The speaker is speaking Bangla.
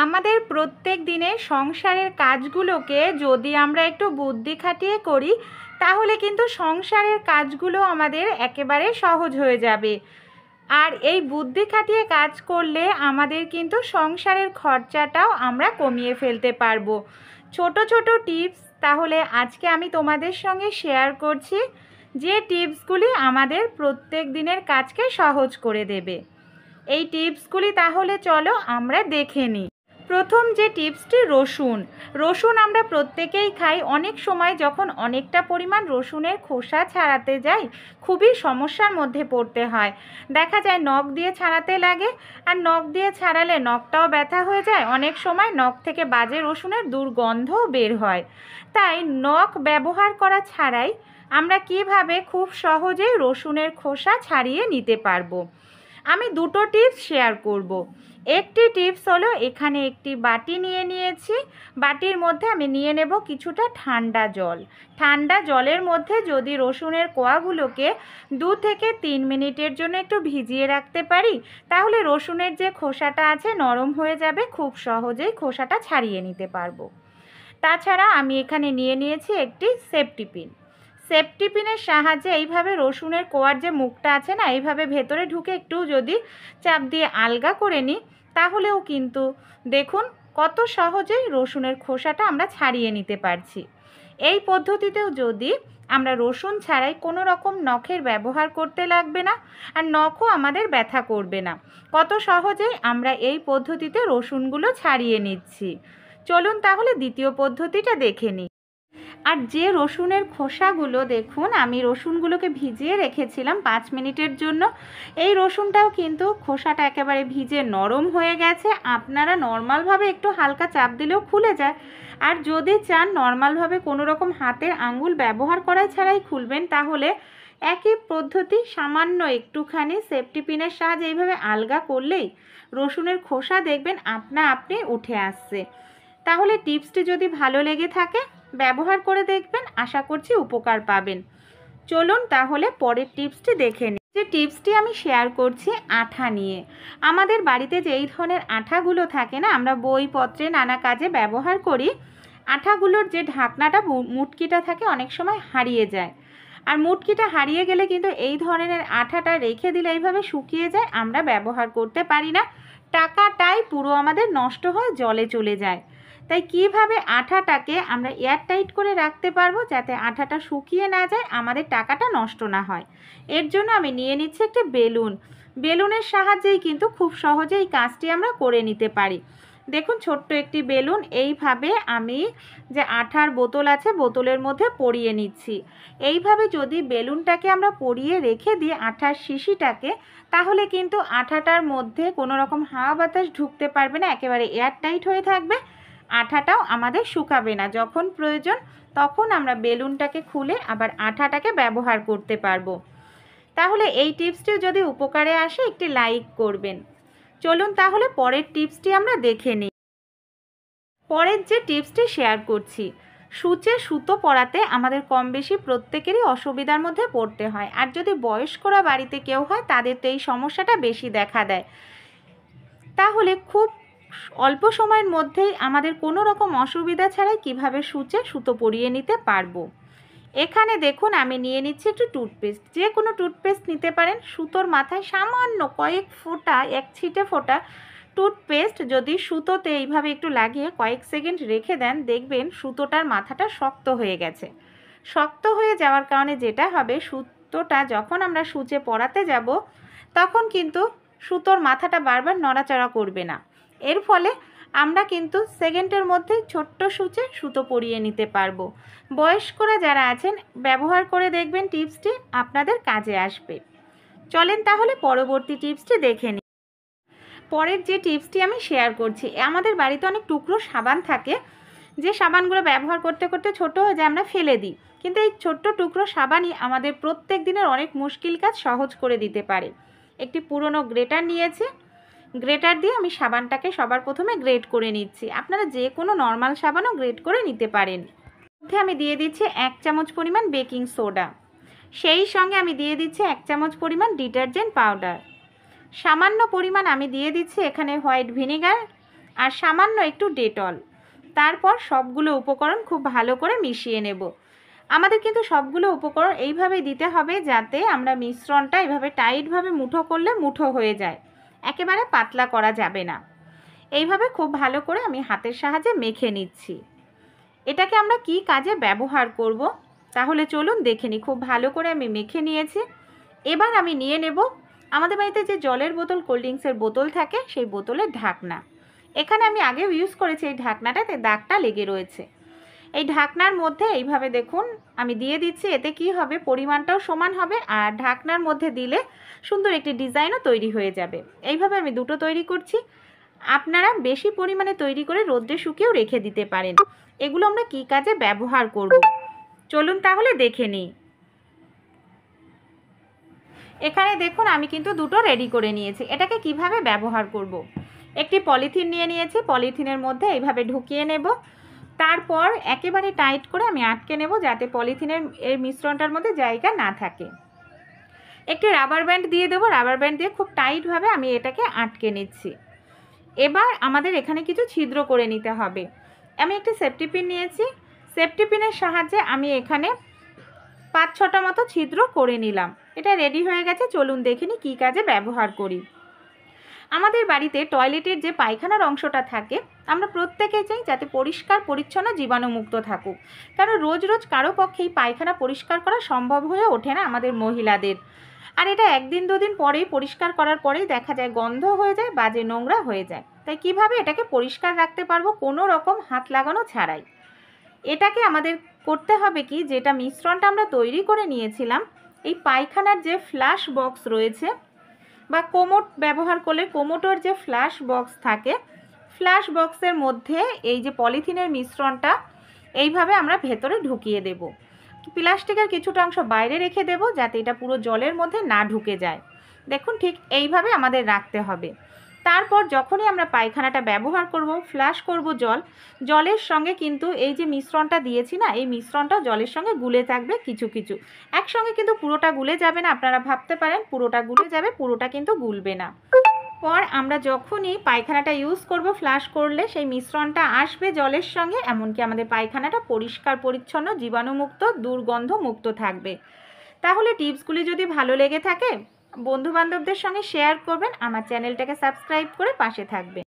আমাদের প্রত্যেক দিনের সংসারের কাজগুলোকে যদি আমরা একটু বুদ্ধি খাটিয়ে করি তাহলে কিন্তু সংসারের কাজগুলো আমাদের একেবারে সহজ হয়ে যাবে। আর এই বুদ্ধি খাটিয়ে কাজ করলে আমাদের কিন্তু সংসারের খরচাটাও আমরা কমিয়ে ফেলতে পারবো। ছোট ছোট টিপস তাহলে আজকে আমি তোমাদের সঙ্গে শেয়ার করছি, যে টিপসগুলি আমাদের প্রত্যেক দিনের কাজকে সহজ করে দেবে। এই টিপসগুলি তাহলে চলো আমরা দেখে নিই। প্রথম যে টিপসটি, রসুন আমরা প্রত্যেকেই খাই। অনেক সময় যখন অনেকটা পরিমাণ রসুনের খোসা ছাড়াতে যাই খুবই সমস্যার মধ্যে পড়তে হয়। দেখা যায় নখ দিয়ে ছাড়াতে লাগে, আর নখ দিয়ে ছাড়ালে নখটাও ব্যথা হয়ে যায়। অনেক সময় নখ থেকে বাজে রসুনের দুর্গন্ধও বের হয়। তাই নখ ব্যবহার করা ছাড়াই আমরা কিভাবে খুব সহজেই রসুনের খোসা ছাড়িয়ে নিতে পারবো, আমি দুটো টিপস শেয়ার করব। একটি টিপস হলো, এখানে একটি বাটি নিয়ে নিয়েছি। বাটির মধ্যে আমি নিয়ে নেব কিছুটা ঠান্ডা জল। ঠান্ডা জলের মধ্যে যদি রসুনের কোয়াগুলোকে 2 থেকে 3 মিনিটের জন্য একটু ভিজিয়ে রাখতে পারি তাহলে রসুনের যে খোসাটা আছে নরম হয়ে যাবে, খুব সহজেই খোসাটা ছাড়িয়ে নিতে পারবো। তাছাড়া আমি এখানে নিয়ে নিয়েছি একটি সেফটি পিন। সেফটি পিনের সাহায্যে এইভাবে রসুনের কোয়ার যে মুখটা আছে না, এইভাবে ভেতরে ঢুকে একটু যদি চাপ দিয়ে আলগা করে নিই তাহলেও কিন্তু দেখুন কত সহজেই রসুনের খোসাটা আমরা ছাড়িয়ে নিতে পারছি। এই পদ্ধতিতেও যদি আমরা রসুন ছাড়াই কোনো রকম নখের ব্যবহার করতে লাগবে না, আর নখও আমাদের ব্যথা করবে না। কত সহজেই আমরা এই পদ্ধতিতে রসুনগুলো ছাড়িয়ে নিচ্ছি। চলুন তাহলে দ্বিতীয় পদ্ধতিটা দেখে নিই। আর যে রসুনের খোসাগুলো দেখুন আমি রসুনগুলোকে ভিজিয়ে রেখেছিলাম 5 মিনিটের জন্য, এই রসুনটাও কিন্তু খোসাটা একেবারে ভিজে নরম হয়ে গেছে। আপনারা নর্মালভাবে একটু হালকা চাপ দিলেও খুলে যায়, আর যদি চান নর্মালভাবে কোনো রকম হাতের আঙ্গুল ব্যবহার করা ছাড়াই খুলবেন তাহলে একই পদ্ধতি সামান্য একটুখানি সেফটি পিনের সাহায্যে এইভাবে আলগা করলেই রসুনের খোসা দেখবেন আপনা আপনি উঠে আসছে। তাহলে টিপসটি যদি ভালো লেগে থাকে ব্যবহার করে দেখবেন, আশা করছি উপকার পাবেন। চলুন তাহলে পরের টিপসটি দেখে নিই। যে টিপসটি আমি শেয়ার করছি আঠা নিয়ে। আমাদের বাড়িতে যে এই ধরনের আঠাগুলো থাকে না, আমরা বইপত্রে নানা কাজে ব্যবহার করি, আঠাগুলোর যে ঢাকনাটা মুটকিটা থাকে অনেক সময় হারিয়ে যায়। আর মুটকিটা হারিয়ে গেলে কিন্তু এই ধরনের আঠাটা রেখে দিলে এইভাবে শুকিয়ে যায়, আমরা ব্যবহার করতে পারি না, টাকাটাই পুরো আমাদের নষ্ট হয়, জলে চলে যায়। তাই কিভাবে আঠাটাকে আমরা এয়ারটাইট করে রাখতে পারবো যাতে আঠাটা শুকিয়ে না যায়, আমাদের টাকাটা নষ্ট না হয়, এর জন্য আমি নিয়ে নিচ্ছি একটি বেলুন। বেলুনের সাহায্যেই কিন্তু খুব সহজে এই কাজটি আমরা করে নিতে পারি। দেখুন ছোট্ট একটি বেলুন, এইভাবে আমি যে আঠার বোতল আছে বোতলের মধ্যে পরিয়ে নিচ্ছি। এইভাবে যদি বেলুনটাকে আমরা পরিয়ে রেখে দিই আঠার শিশিটাকে, তাহলে কিন্তু আঠাটার মধ্যে কোনো রকম হাওয়া বাতাস ঢুকতে পারবে না, একেবারে এয়ারটাইট হয়ে থাকবে। আঠাটাও আমাদের শুকাবে না, যখন প্রয়োজন তখন আমরা বেলুনটাকে খুলে আবার আঠাটাকে ব্যবহার করতে পারবো। তাহলে এই টিপসটি যদি উপকারে আসে একটি লাইক করবেন। চলুন তাহলে পরের টিপসটি আমরা দেখে নিই। পরের যে টিপসটি শেয়ার করছি, সূচে সুতো পরাতে আমাদের কম বেশি প্রত্যেকেরই অসুবিধার মধ্যে পড়তে হয়, আর যদি বয়স্করা বাড়িতে কেউ হয় তাদের তো এই সমস্যাটা বেশি দেখা দেয়। তাহলে খুব অল্প সময়ের মধ্যেই আমাদের কোনো রকম অসুবিধা ছাড়াই কিভাবে সূচে সুতো পরিয়ে নিতে পারবো। এখানে দেখুন আমি নিয়ে নিচ্ছি একটু টুথপেস্ট, যে কোনো টুথপেস্ট নিতে পারেন। সুতোর মাথায় সামান্য কয়েক ফোঁটা, এক ছিটে ফোঁটা টুথপেস্ট যদি সুতোতে এইভাবে একটু লাগিয়ে কয়েক সেকেন্ড রেখে দেন, দেখবেন সুতোটার মাথাটা শক্ত হয়ে গেছে। শক্ত হয়ে যাওয়ার কারণে যেটা হবে, সুতোটা যখন আমরা সূচে পরাতে যাব তখন কিন্তু সুতোর মাথাটা বারবার নড়াচড়া করবে না। এর ফলে আমরা কিন্তু সেকেন্ডের মধ্যে ছোট্ট সূচে সুতো পরিয়ে নিতে পারবো। বয়স্করা যারা আছেন ব্যবহার করে দেখবেন, টিপসটি আপনাদের কাজে আসবে। চলেন তাহলে পরবর্তী টিপসটি দেখে নিই। পরের যে টিপসটি আমি শেয়ার করছি, আমাদের বাড়িতে অনেক টুকরো সাবান থাকে, যে সাবানগুলো ব্যবহার করতে করতে ছোটো হয়ে যায় আমরা ফেলে দিই, কিন্তু এই ছোট্ট টুকরো সাবানই আমাদের প্রত্যেক দিনের অনেক মুশকিল কাজ সহজ করে দিতে পারে। একটি পুরনো গ্রেটার নিয়েছি, গ্রেটার দিয়ে আমি সাবানটাকে সবার প্রথমে গ্রেট করে নিচ্ছি। আপনারা যে কোনো নর্মাল সাবানও গ্রেট করে নিতে পারেন। মধ্যে আমি দিয়ে দিচ্ছি 1 চামচ পরিমাণ বেকিং সোডা, সেই সঙ্গে আমি দিয়ে দিচ্ছি 1 চামচ পরিমাণ ডিটারজেন্ট পাউডার। সামান্য পরিমাণ আমি দিয়ে দিচ্ছি এখানে হোয়াইট ভিনেগার, আর সামান্য একটু ডেটল। তারপর সবগুলো উপকরণ খুব ভালো করে মিশিয়ে নেব। আমাদের কিন্তু সবগুলো উপকরণ এইভাবেই দিতে হবে যাতে আমরা মিশ্রণটা এইভাবে টাইটভাবে মুঠো করলে মুঠো হয়ে যায়, একেবারে পাতলা করা যাবে না। এইভাবে খুব ভালো করে আমি হাতের সাহায্যে মেখে নিচ্ছি। এটাকে আমরা কি কাজে ব্যবহার করব তাহলে চলুন দেখে নিই। খুব ভালো করে আমি মেখে নিয়েছি। এবার আমি নিয়ে নেব আমাদের বাড়িতে যে জলের বোতল, কোল্ড ড্রিঙ্কসের বোতল থাকে, সেই বোতলের ঢাকনা। এখানে আমি আগেও ইউজ করেছি এই ঢাকনাটাতে দাগটা লেগে রয়েছে। এই ঢাকনার মধ্যে এইভাবে দেখুন আমি দিয়ে দিচ্ছি। এতে কি হবে, পরিমাণটাও সমান হবে আর ঢাকনার মধ্যে দিলে সুন্দর একটি ডিজাইনও তৈরি হয়ে যাবে। এইভাবে আমি দুটো তৈরি করছি। আপনারা বেশি পরিমাণে তৈরি করে রোদ্রে শুকিয়েও রেখে দিতে পারেন। এগুলো আমরা কি কাজে ব্যবহার করব চলুন তাহলে দেখে নিই। এখানে দেখুন আমি কিন্তু দুটো রেডি করে নিয়েছি। এটাকে কিভাবে ব্যবহার করব। একটি পলিথিন নিয়ে নিয়েছি, পলিথিনের মধ্যে এইভাবে ঢুকিয়ে নেব। তারপর একেবারে টাইট করে আমি আটকে নেব যাতে পলিথিনের এই মিশ্রণটার মধ্যে জায়গা না থাকে। একটি রাবার ব্যান্ড দিয়ে দেবো। রাবার ব্যান্ড দিয়ে খুব টাইটভাবে আমি এটাকে আটকে নিচ্ছি। এবার আমাদের এখানে কিছু ছিদ্র করে নিতে হবে। আমি একটি সেফটি পিন নিয়েছি। সেফটি পিনের সাহায্যে আমি এখানে 5-6টা মতো ছিদ্র করে নিলাম। এটা রেডি হয়ে গেছে। চলুন দেখে নিই কী কাজে ব্যবহার করি। আমাদের বাড়িতে টয়লেটের যে পায়খানার অংশটা থাকে, আমরা প্রত্যেকে চাই যাতে পরিষ্কার পরিচ্ছন্ন জীবাণুমুক্ত থাকুক। কারণ রোজ রোজ কারো পক্ষেই পায়খানা পরিষ্কার করা সম্ভব হয়ে ওঠে না আমাদের মহিলাদের। আর এটা একদিন দুদিন পরেই পরিষ্কার করার পরেই দেখা যায় গন্ধ হয়ে যায়, বাজে নোংরা হয়ে যায়। তাই কিভাবে এটাকে পরিষ্কার রাখতে পারবো কোনো রকম হাত লাগানো ছাড়াই? এটাকে আমাদের করতে হবে কি, যেটা মিশ্রণটা আমরা তৈরি করে নিয়েছিলাম, এই পায়খানার যে ফ্ল্যাশ বক্স রয়েছে বা কোমোট ব্যবহার করলে কোমোটোর যে ফ্ল্যাশ বক্স থাকে, ফ্ল্যাশ বক্সের মধ্যে এই যে পলিথিনের মিশ্রণটা এইভাবে আমরা ভেতরে ঢুকিয়ে দেব। প্লাস্টিকের কিছুটা অংশ বাইরে রেখে দেব যাতে এটা পুরো জলের মধ্যে না ঢুকে যায়। দেখুন ঠিক এইভাবে আমাদের রাখতে হবে। তারপর যখনই আমরা পায়খানাটা ব্যবহার করব, ফ্ল্যাশ করব জলের সঙ্গে কিন্তু এই যে মিশ্রণটা দিয়েছি না, এই মিশ্রণটা জলের সঙ্গে গুলে থাকবে কিছু কিছু। একসঙ্গে কিন্তু পুরোটা গুলে যাবে না। আপনারা ভাবতে পারেন পুরোটা গুলে যাবে, পুরোটা কিন্তু গুলবে না। পর আমরা যখনই পায়খানাটা ইউজ করব, ফ্ল্যাশ করলে সেই মিশ্রণটা আসবে জলের সঙ্গে, এমনকি আমাদের পায়খানাটা পরিষ্কার পরিচ্ছন্ন, জীবাণুমুক্ত, দুর্গন্ধ মুক্ত থাকবে। তাহলে টিপসগুলি যদি ভালো লেগে থাকে বন্ধুবান্ধবদের সঙ্গে শেয়ার করবেন। আমার চ্যানেলটাকে সাবস্ক্রাইব করে পাশে থাকবেন।